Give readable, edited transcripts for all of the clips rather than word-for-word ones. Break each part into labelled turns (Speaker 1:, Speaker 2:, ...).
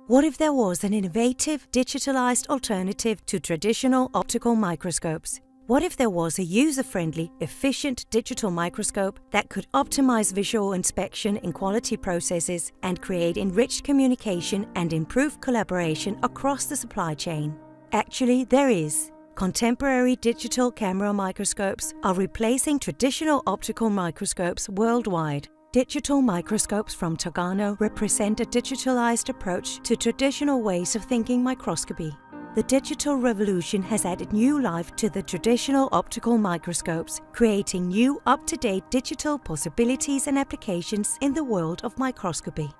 Speaker 1: What if there was an innovative, digitalized alternative to traditional optical microscopes? What if there was a user-friendly, efficient digital microscope that could optimize visual inspection in quality processes and create enriched communication and improved collaboration across the supply chain? Actually, there is. Contemporary digital camera microscopes are replacing traditional optical microscopes worldwide. Digital microscopes from Tagarno represent a digitalized approach to traditional ways of thinking microscopy. The digital revolution has added new life to the traditional optical microscopes, creating new, up-to-date digital possibilities and applications in the world of microscopy.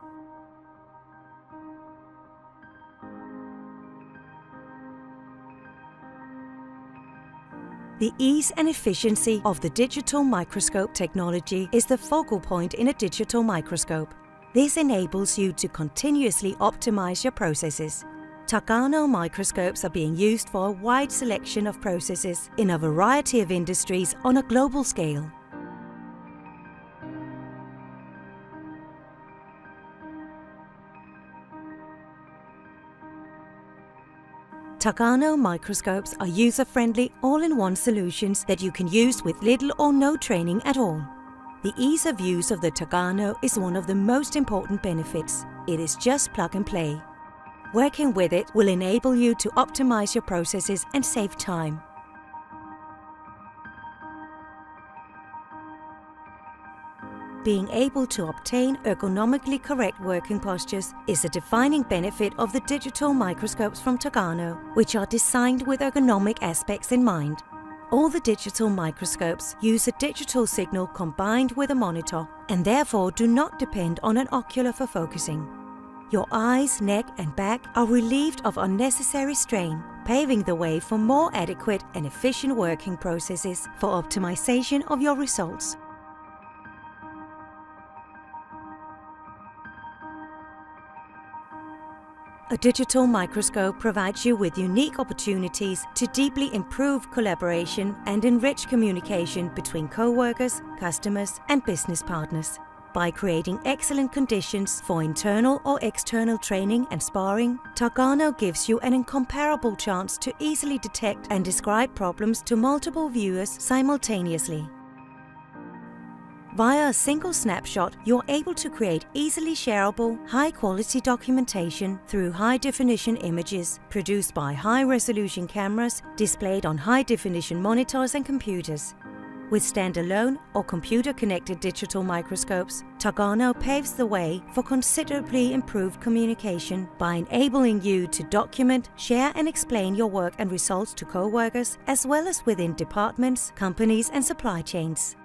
Speaker 1: The ease and efficiency of the digital microscope technology is the focal point in a digital microscope. This enables you to continuously optimize your processes. Tagarno microscopes are being used for a wide selection of processes in a variety of industries on a global scale. Tagarno microscopes are user-friendly, all-in-one solutions that you can use with little or no training at all. The ease of use of the Tagarno is one of the most important benefits. It is just plug and play. Working with it will enable you to optimize your processes and save time. Being able to obtain ergonomically correct working postures is a defining benefit of the digital microscopes from Tagarno, which are designed with ergonomic aspects in mind. All the digital microscopes use a digital signal combined with a monitor and therefore do not depend on an ocular for focusing. Your eyes, neck and back are relieved of unnecessary strain, paving the way for more adequate and efficient working processes for optimization of your results. A digital microscope provides you with unique opportunities to deeply improve collaboration and enrich communication between co-workers, customers and business partners. By creating excellent conditions for internal or external training and sparring, Tagarno gives you an incomparable chance to easily detect and describe problems to multiple viewers simultaneously. Via a single snapshot, you're able to create easily shareable, high-quality documentation through high-definition images produced by high-resolution cameras displayed on high-definition monitors and computers. With standalone or computer-connected digital microscopes, Tagarno paves the way for considerably improved communication by enabling you to document, share and explain your work and results to co-workers, as well as within departments, companies and supply chains.